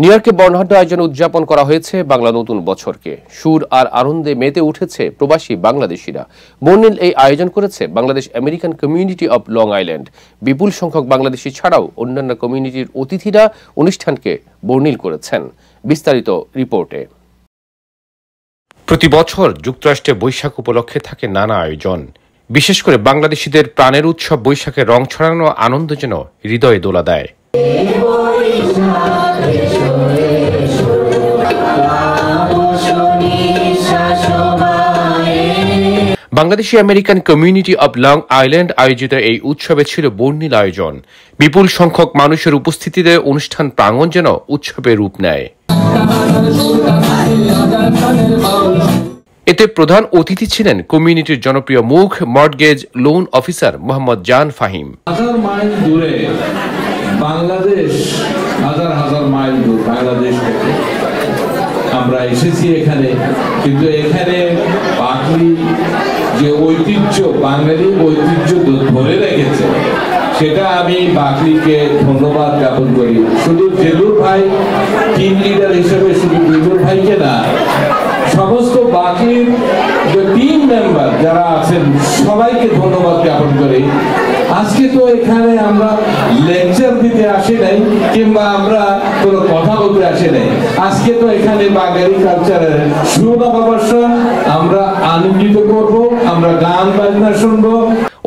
New ইয়র্কে বর্ণাঢ্য আয়োজনে উদযাপন করা হয়েছে বাংলা নতুন বছরকে। সুর আর আনন্দে মেতে উঠেছে প্রবাসী বাংলাদেশিরা। বর্ণিল এই আয়োজন করেছে Bangladesh American community of Long Island. বিপুল সংখ্যক বাংলাদেশি ছাড়াও অন্যান্য কমিউনিটির অতিথিরা অনুষ্ঠানকে বর্ণিল করেছেন। বিস্তারিত রিপোর্টে। প্রতি বছর যুক্তরাষ্ট্রে বৈশাখ উপলক্ষে থাকে নানা আয়োজন। বিশেষ করে বাংলাদেশিদের প্রাণের উৎসব বৈশাখে রং ছড়ানো আনন্দ যেন হৃদয়ে দোলা দেয়। Bangladeshi American community of Long island আয়োজিত এই উৎসবে ছিল বর্ণিল আয়োজন। বিপুল সংখ্যক মানুষের উপস্থিতিতে অনুষ্ঠান প্রাঙ্গণ যেন উৎসবের রূপ নেয়। এতে প্রধান অতিথি ছিলেন কমিউনিটির জনপ্রিয় মুখ মর্টগেজ লোন অফিসার মোহাম্মদ জান ফাহিম। হাজার মাইল দূরে বাংলাদেশ, হাজার হাজার মাইল দূর বাংলাদেশ থেকে আমরা এসেছি এখানে, কিন্তু এখানে বাকলি যে ঐতিহ্য, বাঙালি ঐতিহ্য ধরে রেখেছে, সেটা আমি বাকলিকে ধন্যবাদ জ্ঞাপন করি। শুধু জেলুর ভাই টিম লিডার হিসেবে শুধু জেলুর ভাইকে না, সমস্ত বাকলির যে টিম মেম্বার যারা আছেন সবাইকে ধন্যবাদ জ্ঞাপন করি। আজকে তো এখানে আমরা লেকচার দিতে আসি নাই, কিংবা আমরা কোনো কথা বলতে আসি নাই। আজকে তো এখানে বাঙালি কালচারের সুনববর্ষ, আমরা আনন্দিত করব, আমরা গান বাজনা শুনবো।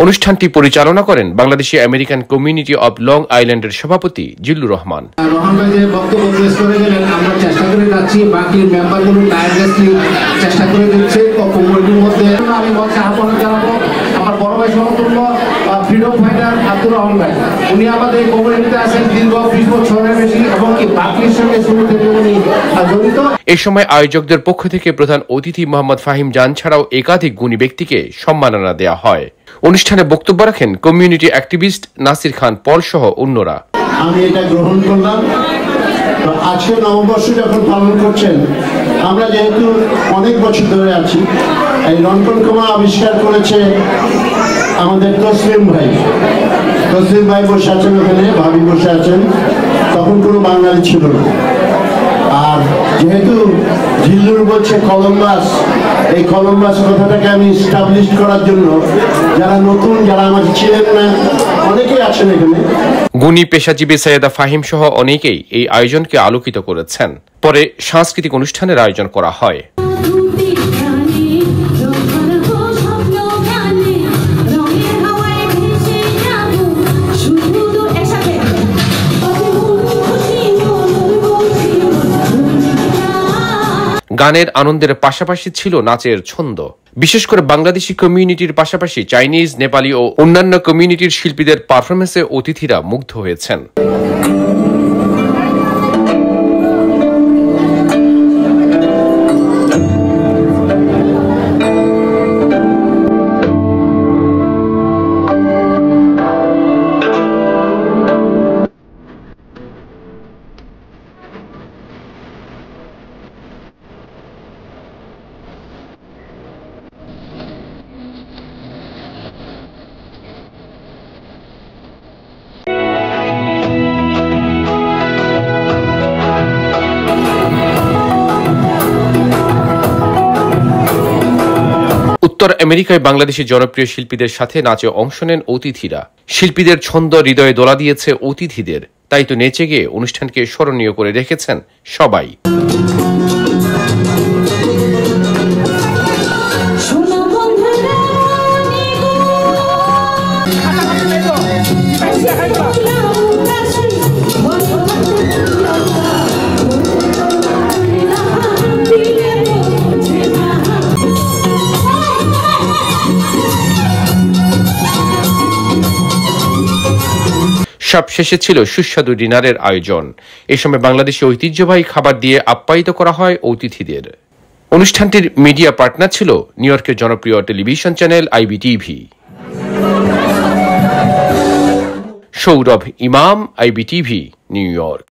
অনুষ্ঠানটি পরিচালনা করেন Bangladeshi American community of Long আইল্যান্ডের সভাপতি জিল্লুর রহমান। রহমান ভাই যে বক্তব্য পেশ করে গেলেন, আমরা চেষ্টা করে যাচ্ছি, বাকির মেম্বারগুলো টায়ারলেসলি চেষ্টা করে দিচ্ছে কমিউনিটির মধ্যে। আমি মঞ্চে আহ্বান জানাবো আমার বড় ভাই সমতুল্য ফ্রিডম ফাইটার আব্দুর রহমান ভাই। উনি আমাদের এই কমিউনিটিতে আছেন দীর্ঘ 20 বছরের বেশি, এবং কি বাকির সঙ্গে শুরু থেকে উনি জড়িত। এই সময় আয়োজকদের পক্ষ থেকে প্রধান অতিথি মোহাম্মদ ফাহিম জান ছাড়াও একাধিক গুণী ব্যক্তিকে সম্মাননা দেওয়া হয়। অনুষ্ঠানে বক্তব্য রাখেন কমিউনিটি অ্যাক্টিভিস্ট নাসির খান পল সহ অন্যরা। আমি এটা গ্রহণ করলাম। আজকে নববর্ষ যখন পালন করছেন, আমরা যেহেতু অনেক বছর ধরে আছি, এই রন্ধনকমা আবিষ্কার করেছে আমাদের তসলিম ভাই। তসলিম ভাই বসে আছেন ওখানে, ভাবি বসে আছেন, তখন কোনো বাঙালি ছিল না। আর যেহেতু জিল্লুর বলছে কলম্বাস, এই কলম্বাস কথাটাকে আমি এস্টাবলিশ করার জন্য যারা নতুন, যারা আমাকে ছিলেন না, অনেকেই আছেন এখানে। গুণী পেশাজীবী সৈয়দা ফাহিম সহ অনেকেই এই আয়োজনকে আলোকিত করেছেন। পরে সাংস্কৃতিক অনুষ্ঠানের আয়োজন করা হয়। গানের আনন্দের পাশাপাশি ছিল নাচের ছন্দ। বিশেষ করে বাংলাদেশি কমিউনিটির পাশাপাশি চাইনিজ, নেপালি ও অন্যান্য কমিউনিটির শিল্পীদের পারফরমেন্সে অতিথিরা মুগ্ধ হয়েছেন। উত্তর আমেরিকায় বাংলাদেশি জনপ্রিয় শিল্পীদের সাথে নাচে অংশ নেন অতিথিরা। শিল্পীদের ছন্দ হৃদয়ে দোলা দিয়েছে অতিথিদের, তাই তো নেচে গিয়ে অনুষ্ঠানকে স্মরণীয় করে রেখেছেন সবাই। সবশেষে ছিল সুস্বাদু ডিনারের আয়োজন। এ সময় বাংলাদেশি ঐতিহ্যবাহী খাবার দিয়ে আপ্যায়িত করা হয় অতিথিদের। অনুষ্ঠানটির মিডিয়া পার্টনার ছিল নিউ ইয়র্কের জনপ্রিয় টেলিভিশন চ্যানেল IBTV। সৌরভ ইমাম, IBTV, নিউ ইয়র্ক।